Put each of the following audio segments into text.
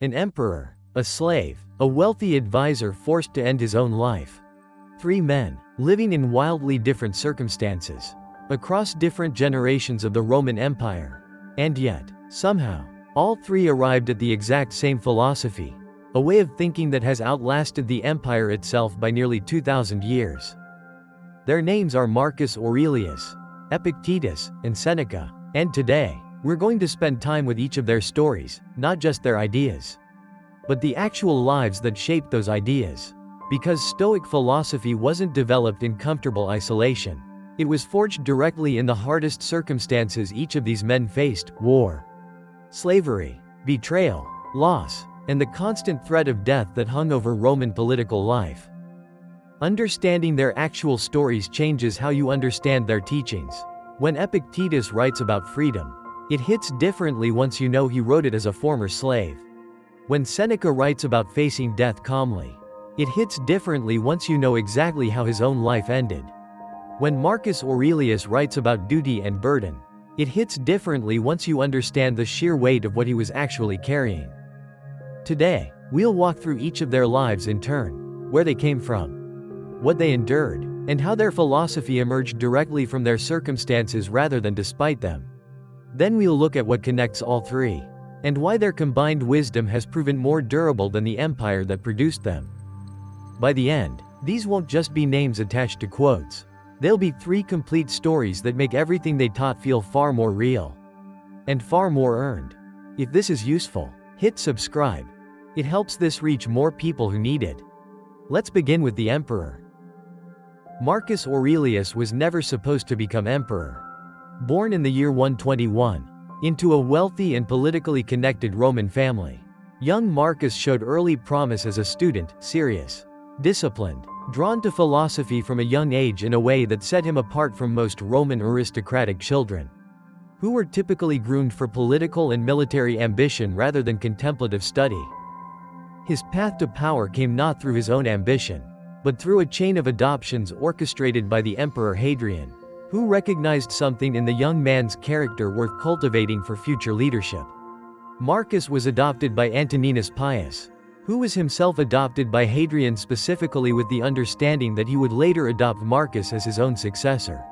an emperor, a slave, a wealthy advisor forced to end his own life. Three men, living in wildly different circumstances, across different generations of the Roman Empire. And yet, somehow, all three arrived at the exact same philosophy, a way of thinking that has outlasted the empire itself by nearly 2,000 years. Their names are Marcus Aurelius, Epictetus, and Seneca, and today, we're going to spend time with each of their stories, not just their ideas, but the actual lives that shaped those ideas. Because Stoic philosophy wasn't developed in comfortable isolation. It was forged directly in the hardest circumstances each of these men faced: war, slavery, betrayal, loss, and the constant threat of death that hung over Roman political life. Understanding their actual stories changes how you understand their teachings. When Epictetus writes about freedom, it hits differently once you know he wrote it as a former slave. When Seneca writes about facing death calmly, it hits differently once you know exactly how his own life ended. When Marcus Aurelius writes about duty and burden, it hits differently once you understand the sheer weight of what he was actually carrying. Today, we'll walk through each of their lives in turn, where they came from, what they endured, and how their philosophy emerged directly from their circumstances rather than despite them. Then we'll look at what connects all three, and why their combined wisdom has proven more durable than the empire that produced them. By the end, these won't just be names attached to quotes. They'll be three complete stories that make everything they taught feel far more real and far more earned. If this is useful, hit subscribe. It helps this reach more people who need it. Let's begin with the emperor. Marcus Aurelius was never supposed to become emperor. Born in the year 121, into a wealthy and politically connected Roman family, young Marcus showed early promise as a student, serious, disciplined, drawn to philosophy from a young age in a way that set him apart from most Roman aristocratic children, who were typically groomed for political and military ambition rather than contemplative study. His path to power came not through his own ambition, but through a chain of adoptions orchestrated by the Emperor Hadrian, who recognized something in the young man's character worth cultivating for future leadership. Marcus was adopted by Antoninus Pius, who was himself adopted by Hadrian specifically with the understanding that he would later adopt Marcus as his own successor.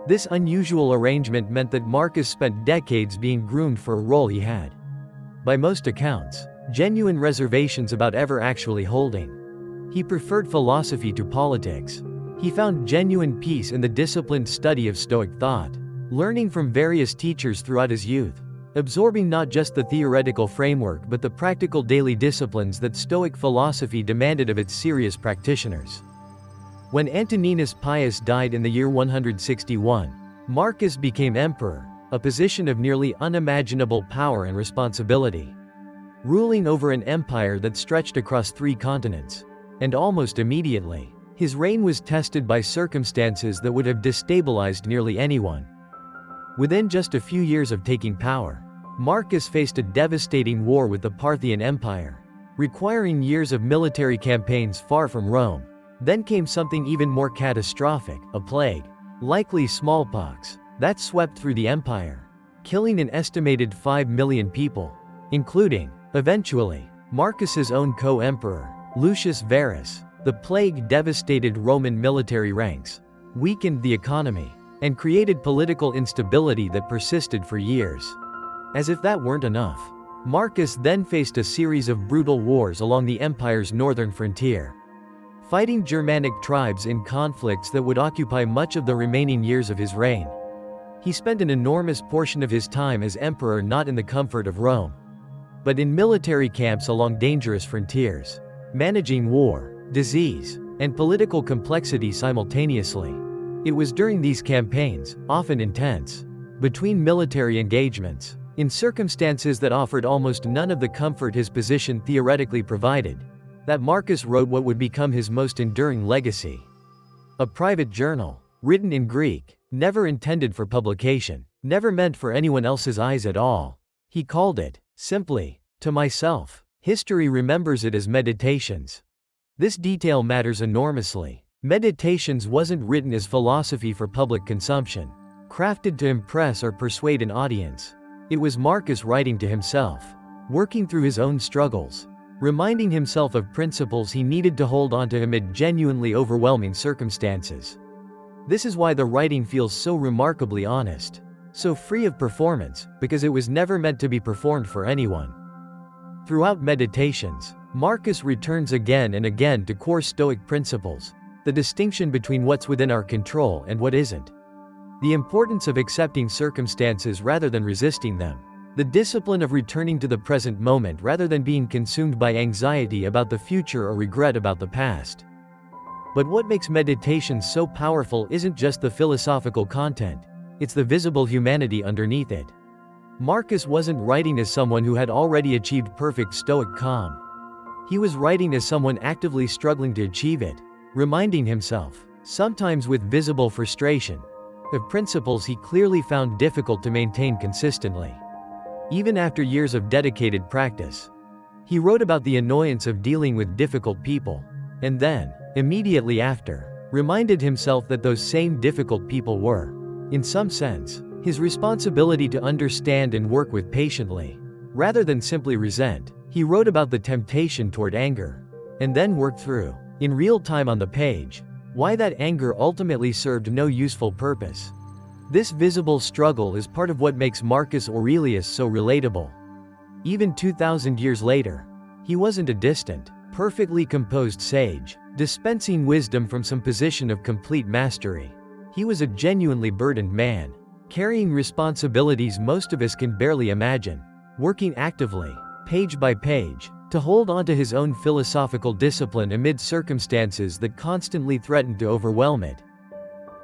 This unusual arrangement meant that Marcus spent decades being groomed for a role he had, by most accounts, genuine reservations about ever actually holding. He preferred philosophy to politics. He found genuine peace in the disciplined study of Stoic thought, learning from various teachers throughout his youth, absorbing not just the theoretical framework but the practical daily disciplines that Stoic philosophy demanded of its serious practitioners. When Antoninus Pius died in the year 161, Marcus became emperor, a position of nearly unimaginable power and responsibility, ruling over an empire that stretched across 3 continents. And almost immediately, his reign was tested by circumstances that would have destabilized nearly anyone. Within just a few years of taking power, Marcus faced a devastating war with the Parthian Empire, requiring years of military campaigns far from Rome. Then came something even more catastrophic, a plague, likely smallpox, that swept through the empire, killing an estimated 5 million people, including, eventually, Marcus's own co-emperor, Lucius Verus. The plague devastated Roman military ranks, weakened the economy, and created political instability that persisted for years. As if that weren't enough, Marcus then faced a series of brutal wars along the empire's northern frontier, fighting Germanic tribes in conflicts that would occupy much of the remaining years of his reign. He spent an enormous portion of his time as emperor not in the comfort of Rome, but in military camps along dangerous frontiers, managing war, disease, and political complexity simultaneously. It was during these campaigns, often intense, between military engagements, in circumstances that offered almost none of the comfort his position theoretically provided, that Marcus wrote what would become his most enduring legacy. A private journal, written in Greek, never intended for publication, never meant for anyone else's eyes at all. He called it, simply, "To Myself." History remembers it as Meditations. This detail matters enormously. Meditations wasn't written as philosophy for public consumption, crafted to impress or persuade an audience. It was Marcus writing to himself. working through his own struggles, reminding himself of principles he needed to hold on to amid genuinely overwhelming circumstances. This is why the writing feels so remarkably honest, so free of performance, because it was never meant to be performed for anyone. Throughout Meditations, Marcus returns again and again to core Stoic principles, the distinction between what's within our control and what isn't, the importance of accepting circumstances rather than resisting them, the discipline of returning to the present moment rather than being consumed by anxiety about the future or regret about the past. But what makes Meditations so powerful isn't just the philosophical content, it's the visible humanity underneath it. Marcus wasn't writing as someone who had already achieved perfect Stoic calm. He was writing as someone actively struggling to achieve it, reminding himself, sometimes with visible frustration, of principles he clearly found difficult to maintain consistently. Even after years of dedicated practice, he wrote about the annoyance of dealing with difficult people, and then, immediately after, reminded himself that those same difficult people were, in some sense, his responsibility to understand and work with patiently. Rather than simply resent, he wrote about the temptation toward anger, and then worked through, in real time on the page, why that anger ultimately served no useful purpose. This visible struggle is part of what makes Marcus Aurelius so relatable. Even 2,000 years later, he wasn't a distant, perfectly composed sage, dispensing wisdom from some position of complete mastery. He was a genuinely burdened man, carrying responsibilities most of us can barely imagine, working actively, page by page, to hold on to his own philosophical discipline amid circumstances that constantly threatened to overwhelm it.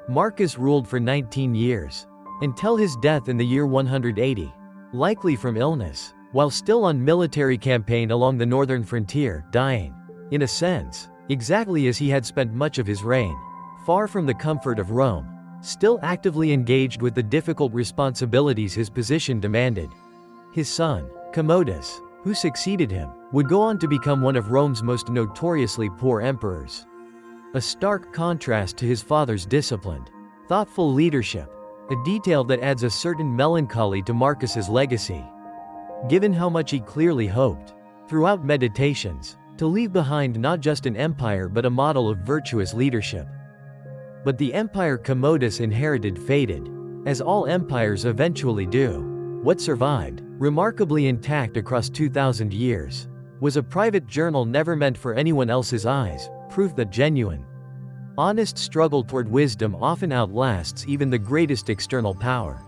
Marcus ruled for 19 years, until his death in the year 180, likely from illness, while still on military campaign along the northern frontier, dying, in a sense, exactly as he had spent much of his reign, far from the comfort of Rome, still actively engaged with the difficult responsibilities his position demanded. His son, Commodus, who succeeded him, would go on to become one of Rome's most notoriously poor emperors. A stark contrast to his father's disciplined, thoughtful leadership, a detail that adds a certain melancholy to Marcus's legacy. Given how much he clearly hoped, throughout Meditations, to leave behind not just an empire but a model of virtuous leadership. But the empire Commodus inherited faded, as all empires eventually do. What survived, remarkably intact across 2,000 years, was a private journal never meant for anyone else's eyes, proof that genuine, honest struggle toward wisdom often outlasts even the greatest external power.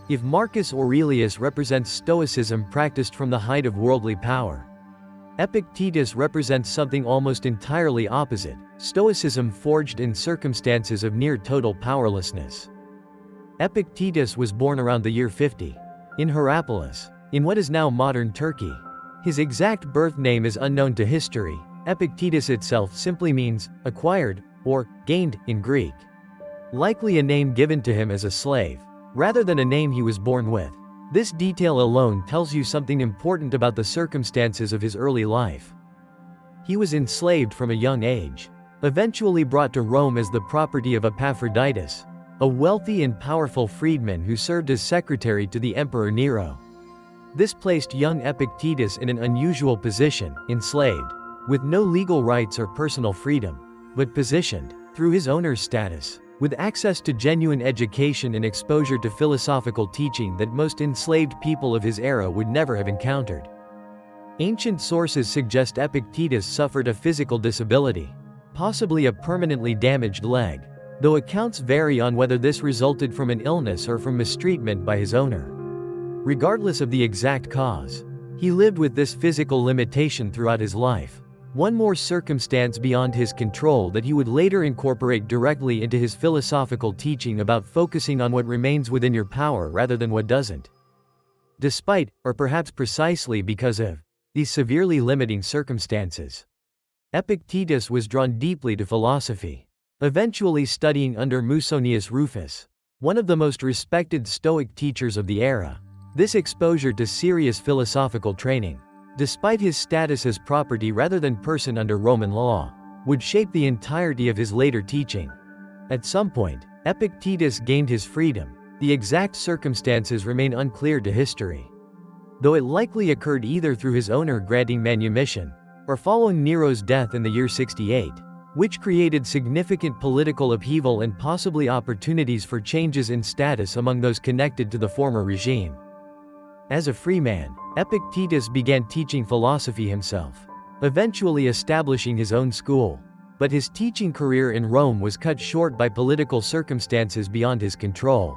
If Marcus Aurelius represents Stoicism practiced from the height of worldly power, Epictetus represents something almost entirely opposite, Stoicism forged in circumstances of near total powerlessness. Epictetus was born around the year 50, in Hierapolis, in what is now modern Turkey. His exact birth name is unknown to history. Epictetus itself simply means acquired, or gained, in Greek. Likely a name given to him as a slave, rather than a name he was born with. This detail alone tells you something important about the circumstances of his early life. He was enslaved from a young age, eventually brought to Rome as the property of Epaphroditus, a wealthy and powerful freedman who served as secretary to the Emperor Nero. This placed young Epictetus in an unusual position, enslaved, with no legal rights or personal freedom, but positioned, through his owner's status, with access to genuine education and exposure to philosophical teaching that most enslaved people of his era would never have encountered. Ancient sources suggest Epictetus suffered a physical disability, possibly a permanently damaged leg, though accounts vary on whether this resulted from an illness or from mistreatment by his owner. Regardless of the exact cause, he lived with this physical limitation throughout his life. One more circumstance beyond his control that he would later incorporate directly into his philosophical teaching about focusing on what remains within your power rather than what doesn't. Despite, or perhaps precisely because of, these severely limiting circumstances, Epictetus was drawn deeply to philosophy, eventually studying under Musonius Rufus, one of the most respected Stoic teachers of the era. This exposure to serious philosophical training, despite his status as property rather than person under Roman law, would shape the entirety of his later teaching. At some point, Epictetus gained his freedom. The exact circumstances remain unclear to history. though it likely occurred either through his owner granting manumission, or following Nero's death in the year 68, which created significant political upheaval and possibly opportunities for changes in status among those connected to the former regime. As a free man, Epictetus began teaching philosophy himself, eventually establishing his own school. But his teaching career in Rome was cut short by political circumstances beyond his control.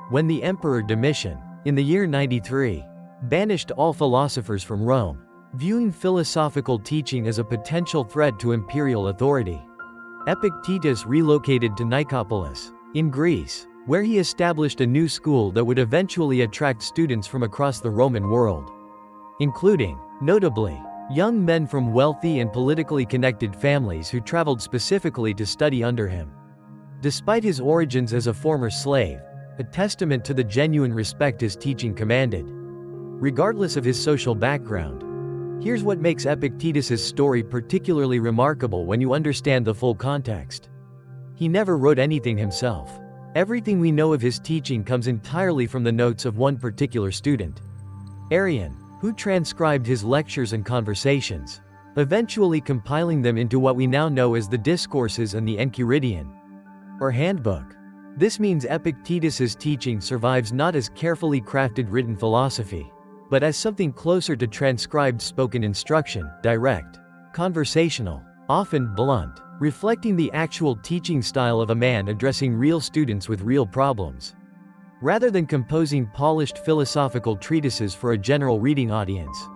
When the Emperor Domitian, in the year 93, banished all philosophers from Rome, viewing philosophical teaching as a potential threat to imperial authority, Epictetus relocated to Nicopolis, in Greece, where he established a new school that would eventually attract students from across the Roman world, including, notably, young men from wealthy and politically connected families who traveled specifically to study under him. Despite his origins as a former slave, a testament to the genuine respect his teaching commanded, regardless of his social background. Here's what makes Epictetus's story particularly remarkable when you understand the full context. He never wrote anything himself. Everything we know of his teaching comes entirely from the notes of one particular student, Arrian, who transcribed his lectures and conversations, eventually compiling them into what we now know as the Discourses and the Enchiridion, or Handbook. This means Epictetus's teaching survives not as carefully crafted written philosophy, but as something closer to transcribed spoken instruction, direct, conversational, often blunt, reflecting the actual teaching style of a man addressing real students with real problems, rather than composing polished philosophical treatises for a general reading audience.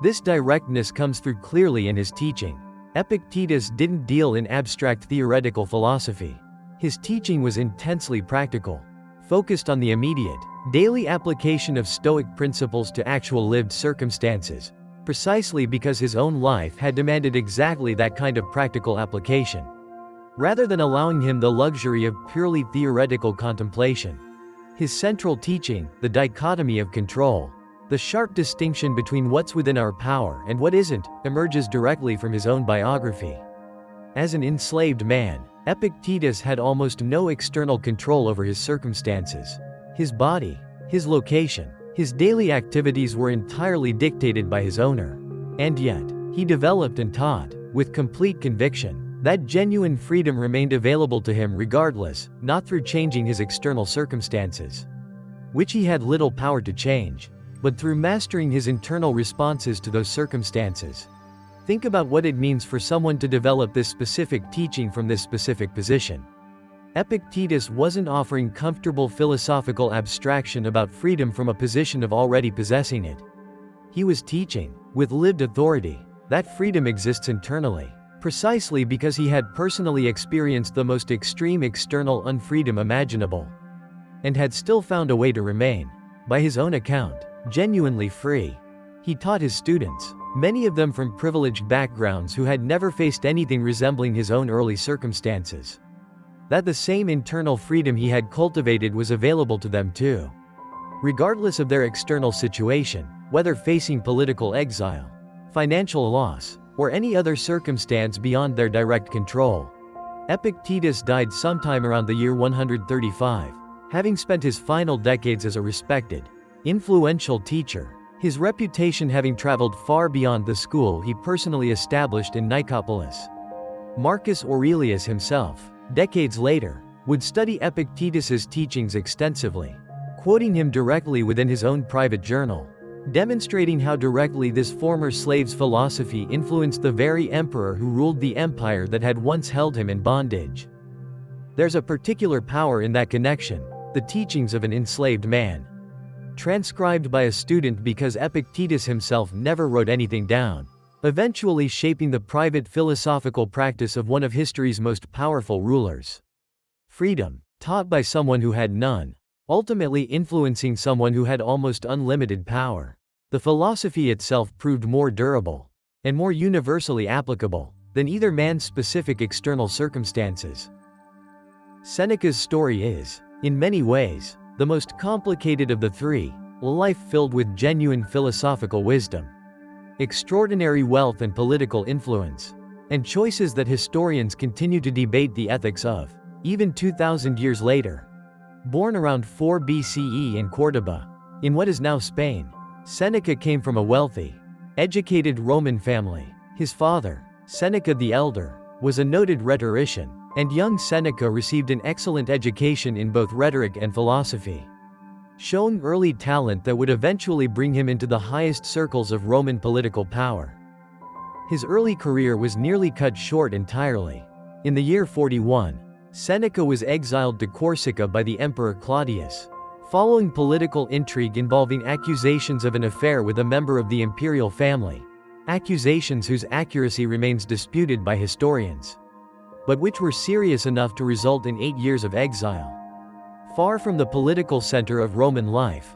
This directness comes through clearly in his teaching. Epictetus didn't deal in abstract theoretical philosophy. His teaching was intensely practical, focused on the immediate, daily application of Stoic principles to actual lived circumstances, precisely because his own life had demanded exactly that kind of practical application, rather than allowing him the luxury of purely theoretical contemplation. His central teaching, the dichotomy of control, the sharp distinction between what's within our power and what isn't, emerges directly from his own biography. As an enslaved man, Epictetus had almost no external control over his circumstances. His body, his location, his daily activities were entirely dictated by his owner. And yet, he developed and taught, with complete conviction, that genuine freedom remained available to him regardless, not through changing his external circumstances, which he had little power to change, but through mastering his internal responses to those circumstances. Think about what it means for someone to develop this specific teaching from this specific position. Epictetus wasn't offering comfortable philosophical abstraction about freedom from a position of already possessing it. He was teaching, with lived authority, that freedom exists internally, precisely because he had personally experienced the most extreme external unfreedom imaginable, and had still found a way to remain, by his own account, genuinely free. He taught his students, many of them from privileged backgrounds who had never faced anything resembling his own early circumstances, that the same internal freedom he had cultivated was available to them too, regardless of their external situation, whether facing political exile, financial loss, or any other circumstance beyond their direct control. Epictetus died sometime around the year 135, having spent his final decades as a respected, influential teacher, his reputation having traveled far beyond the school he personally established in Nicopolis. Marcus Aurelius himself, decades later, would study Epictetus's teachings extensively, quoting him directly within his own private journal, demonstrating how directly this former slave's philosophy influenced the very emperor who ruled the empire that had once held him in bondage. There's a particular power in that connection, the teachings of an enslaved man, transcribed by a student because Epictetus himself never wrote anything down, eventually shaping the private philosophical practice of one of history's most powerful rulers. Freedom, taught by someone who had none, ultimately influencing someone who had almost unlimited power. The philosophy itself proved more durable, and more universally applicable, than either man's specific external circumstances. Seneca's story is, in many ways, the most complicated of the three, a life filled with genuine philosophical wisdom, extraordinary wealth and political influence, and choices that historians continue to debate the ethics of, even 2,000 years later. Born around 4 BCE in Córdoba, in what is now Spain, Seneca came from a wealthy, educated Roman family. His father, Seneca the Elder, was a noted rhetorician, and young Seneca received an excellent education in both rhetoric and philosophy, showing early talent that would eventually bring him into the highest circles of Roman political power. His early career was nearly cut short entirely. In the year 41, Seneca was exiled to Corsica by the Emperor Claudius, following political intrigue involving accusations of an affair with a member of the imperial family, accusations whose accuracy remains disputed by historians, but which were serious enough to result in 8 years of exile. Far from the political center of Roman life,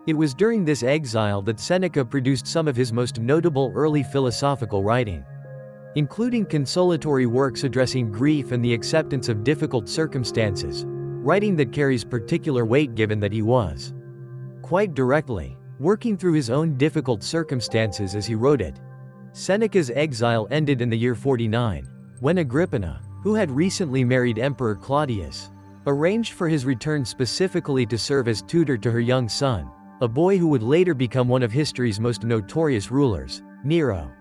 it was during this exile that Seneca produced some of his most notable early philosophical writing, including consolatory works addressing grief and the acceptance of difficult circumstances, writing that carries particular weight given that he was, quite directly, working through his own difficult circumstances as he wrote it. Seneca's exile ended in the year 49, when Agrippina, who had recently married Emperor Claudius, arranged for his return specifically to serve as tutor to her young son, a boy who would later become one of history's most notorious rulers, Nero.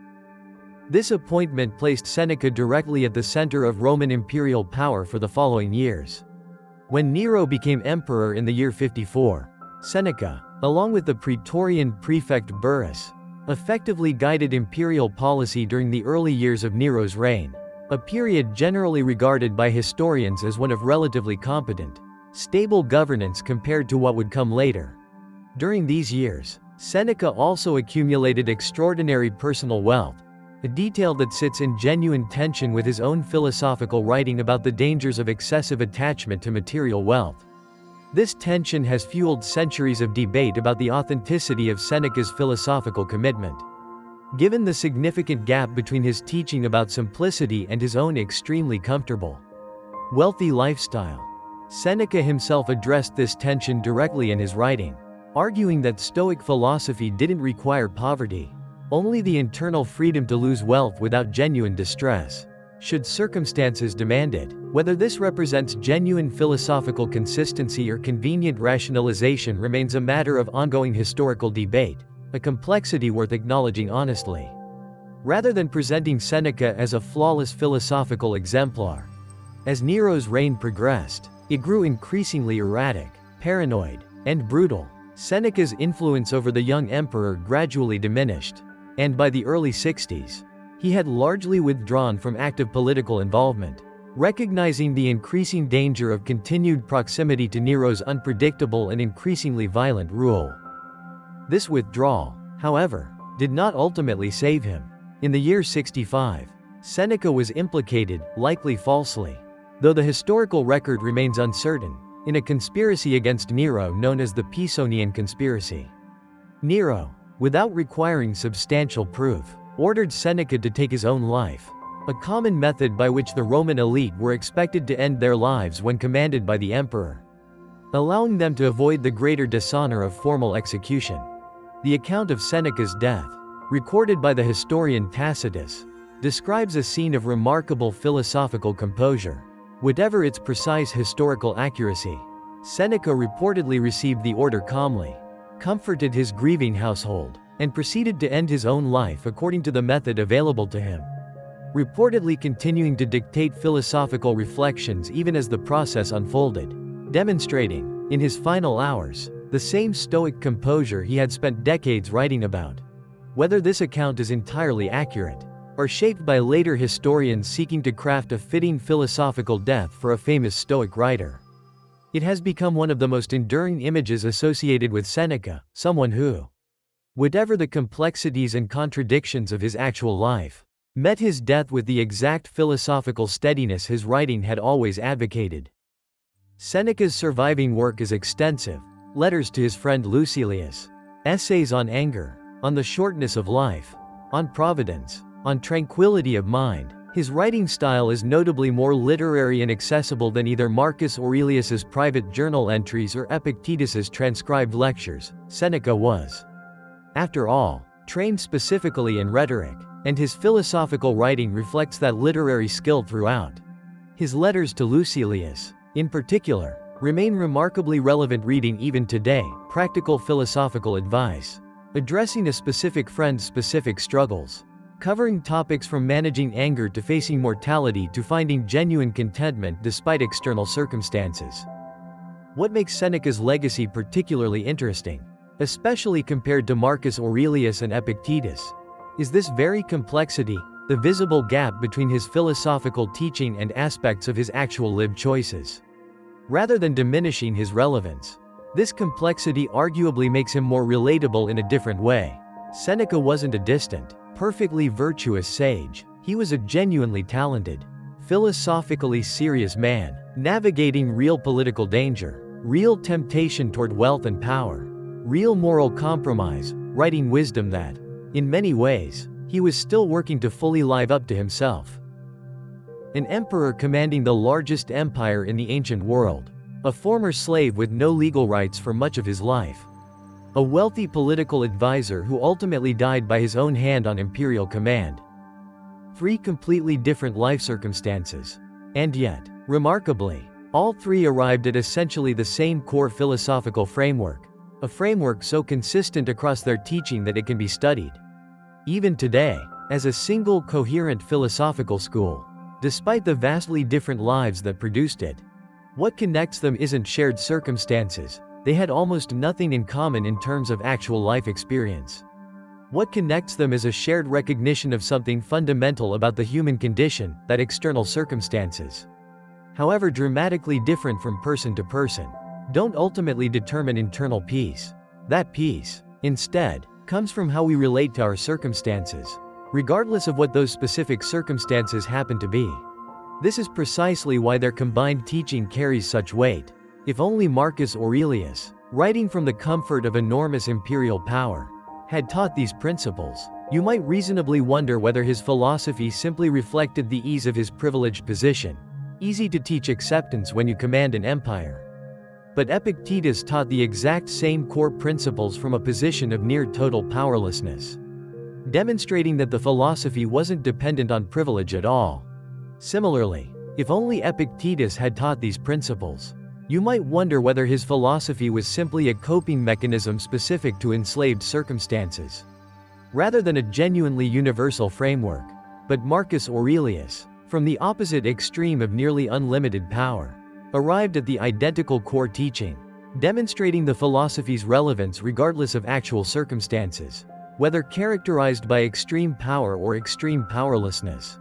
This appointment placed Seneca directly at the center of Roman imperial power for the following years. When Nero became emperor in the year 54, Seneca, along with the Praetorian prefect Burrus, effectively guided imperial policy during the early years of Nero's reign, a period generally regarded by historians as one of relatively competent, stable governance compared to what would come later. During these years, Seneca also accumulated extraordinary personal wealth, a detail that sits in genuine tension with his own philosophical writing about the dangers of excessive attachment to material wealth. This tension has fueled centuries of debate about the authenticity of Seneca's philosophical commitment. Given the significant gap between his teaching about simplicity and his own extremely comfortable, wealthy lifestyle, Seneca himself addressed this tension directly in his writing, arguing that Stoic philosophy didn't require poverty, only the internal freedom to lose wealth without genuine distress, should circumstances demand it. Whether this represents genuine philosophical consistency or convenient rationalization remains a matter of ongoing historical debate, a complexity worth acknowledging honestly. Rather than presenting Seneca as a flawless philosophical exemplar, as Nero's reign progressed, it grew increasingly erratic, paranoid, and brutal. Seneca's influence over the young emperor gradually diminished, and by the early 60s, he had largely withdrawn from active political involvement, recognizing the increasing danger of continued proximity to Nero's unpredictable and increasingly violent rule. This withdrawal, however, did not ultimately save him. In the year 65, Seneca was implicated, likely falsely, though the historical record remains uncertain, in a conspiracy against Nero known as the Pisonian conspiracy. Nero, without requiring substantial proof, ordered Seneca to take his own life, a common method by which the Roman elite were expected to end their lives when commanded by the emperor, allowing them to avoid the greater dishonor of formal execution. The account of Seneca's death, recorded by the historian Tacitus, describes a scene of remarkable philosophical composure. Whatever its precise historical accuracy, Seneca reportedly received the order calmly, comforted his grieving household, and proceeded to end his own life according to the method available to him, reportedly continuing to dictate philosophical reflections even as the process unfolded, demonstrating, in his final hours, the same stoic composure he had spent decades writing about. Whether this account is entirely accurate, or shaped by later historians seeking to craft a fitting philosophical death for a famous Stoic writer, it has become one of the most enduring images associated with Seneca, someone who, whatever the complexities and contradictions of his actual life, met his death with the exact philosophical steadiness his writing had always advocated. Seneca's surviving work is extensive: letters to his friend Lucilius, essays on anger, on the shortness of life, on providence, on tranquility of mind. His writing style is notably more literary and accessible than either Marcus Aurelius's private journal entries or Epictetus's transcribed lectures. Seneca was, after all, trained specifically in rhetoric, and his philosophical writing reflects that literary skill throughout. His letters to Lucilius, in particular, remain remarkably relevant reading even today. Practical philosophical advice. addressing a specific friend's specific struggles, covering topics from managing anger to facing mortality to finding genuine contentment despite external circumstances. What makes Seneca's legacy particularly interesting, especially compared to Marcus Aurelius and Epictetus, is this very complexity, the visible gap between his philosophical teaching and aspects of his actual lived choices. Rather than diminishing his relevance, this complexity arguably makes him more relatable in a different way. Seneca wasn't a distant, perfectly virtuous sage. He was a genuinely talented, philosophically serious man, navigating real political danger, real temptation toward wealth and power, real moral compromise, writing wisdom that, in many ways, he was still working to fully live up to himself. An emperor commanding the largest empire in the ancient world, a former slave with no legal rights for much of his life, a wealthy political advisor who ultimately died by his own hand on imperial command. Three completely different life circumstances. And yet, remarkably, all three arrived at essentially the same core philosophical framework, a framework so consistent across their teaching that it can be studied even today, as a single coherent philosophical school, despite the vastly different lives that produced it. What connects them isn't shared circumstances. They had almost nothing in common in terms of actual life experience. What connects them is a shared recognition of something fundamental about the human condition, that external circumstances, however dramatically different from person to person, don't ultimately determine internal peace. That peace, instead, comes from how we relate to our circumstances, regardless of what those specific circumstances happen to be. This is precisely why their combined teaching carries such weight. If only Marcus Aurelius, writing from the comfort of enormous imperial power, had taught these principles, you might reasonably wonder whether his philosophy simply reflected the ease of his privileged position, easy to teach acceptance when you command an empire. But Epictetus taught the exact same core principles from a position of near total powerlessness, demonstrating that the philosophy wasn't dependent on privilege at all. Similarly, if only Epictetus had taught these principles, you might wonder whether his philosophy was simply a coping mechanism specific to enslaved circumstances, rather than a genuinely universal framework. But Marcus Aurelius, from the opposite extreme of nearly unlimited power, arrived at the identical core teaching, demonstrating the philosophy's relevance regardless of actual circumstances, whether characterized by extreme power or extreme powerlessness.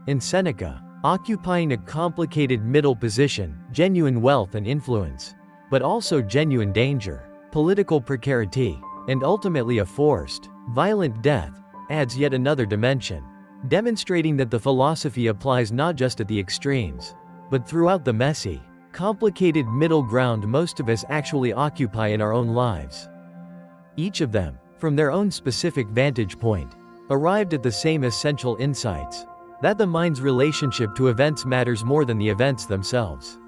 In Seneca, occupying a complicated middle position, genuine wealth and influence, but also genuine danger, political precarity, and ultimately a forced, violent death, adds yet another dimension, demonstrating that the philosophy applies not just at the extremes, but throughout the messy, complicated middle ground most of us actually occupy in our own lives. Each of them, from their own specific vantage point, arrived at the same essential insights: that the mind's relationship to events matters more than the events themselves.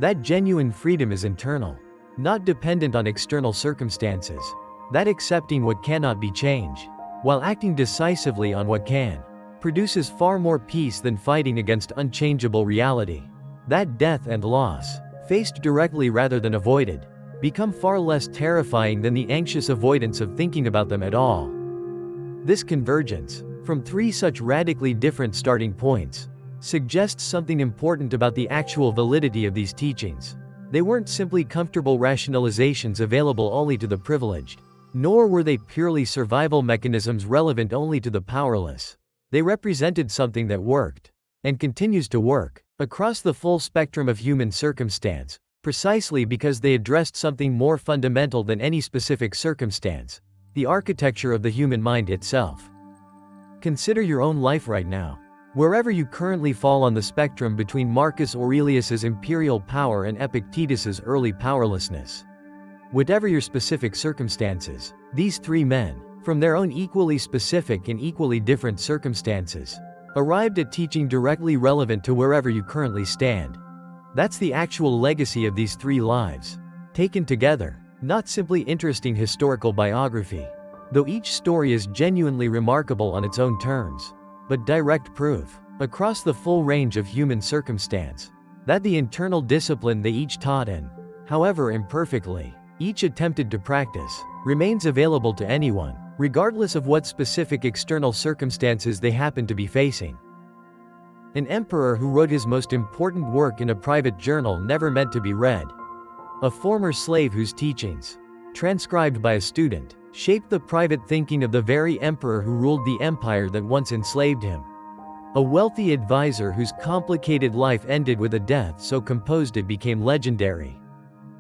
That genuine freedom is internal, not dependent on external circumstances. That accepting what cannot be changed, while acting decisively on what can, produces far more peace than fighting against unchangeable reality. That death and loss, faced directly rather than avoided, become far less terrifying than the anxious avoidance of thinking about them at all. This convergence, from three such radically different starting points, suggests something important about the actual validity of these teachings. They weren't simply comfortable rationalizations available only to the privileged, nor were they purely survival mechanisms relevant only to the powerless. They represented something that worked, and continues to work, across the full spectrum of human circumstance, precisely because they addressed something more fundamental than any specific circumstance: the architecture of the human mind itself. Consider your own life right now. Wherever you currently fall on the spectrum between Marcus Aurelius's imperial power and Epictetus's early powerlessness. Whatever your specific circumstances, these three men, from their own equally specific and equally different circumstances, arrived at teaching directly relevant to wherever you currently stand. That's the actual legacy of these three lives, taken together, not simply interesting historical biography, though each story is genuinely remarkable on its own terms, but direct proof, across the full range of human circumstance, that the internal discipline they each taught and, however imperfectly, each attempted to practice, remains available to anyone, regardless of what specific external circumstances they happen to be facing. An emperor who wrote his most important work in a private journal never meant to be read. A former slave whose teachings, transcribed by a student, shaped the private thinking of the very emperor who ruled the empire that once enslaved him. A wealthy advisor whose complicated life ended with a death so composed it became legendary.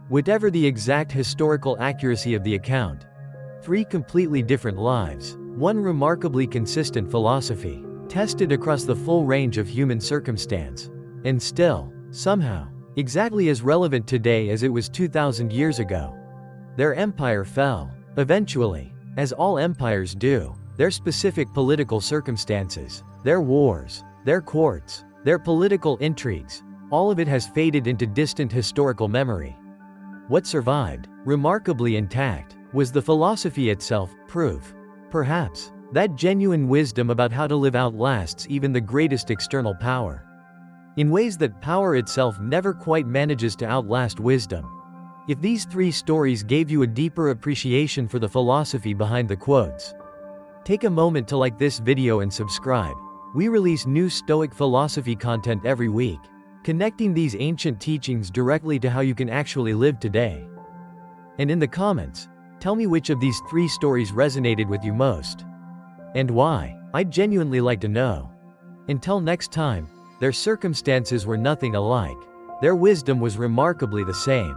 Whatever the exact historical accuracy of the account, three completely different lives, one remarkably consistent philosophy, tested across the full range of human circumstance, and still, somehow, exactly as relevant today as it was 2,000 years ago. Their empire fell, eventually, as all empires do. Their specific political circumstances, their wars, their courts, their political intrigues, all of it has faded into distant historical memory. What survived, remarkably intact, was the philosophy itself, proof, perhaps, that genuine wisdom about how to live outlasts even the greatest external power. In ways that power itself never quite manages to outlast wisdom. If these three stories gave you a deeper appreciation for the philosophy behind the quotes, take a moment to like this video and subscribe. We release new Stoic philosophy content every week, connecting these ancient teachings directly to how you can actually live today. And in the comments, tell me which of these three stories resonated with you most, and why. I'd genuinely like to know. Until next time, their circumstances were nothing alike. Their wisdom was remarkably the same.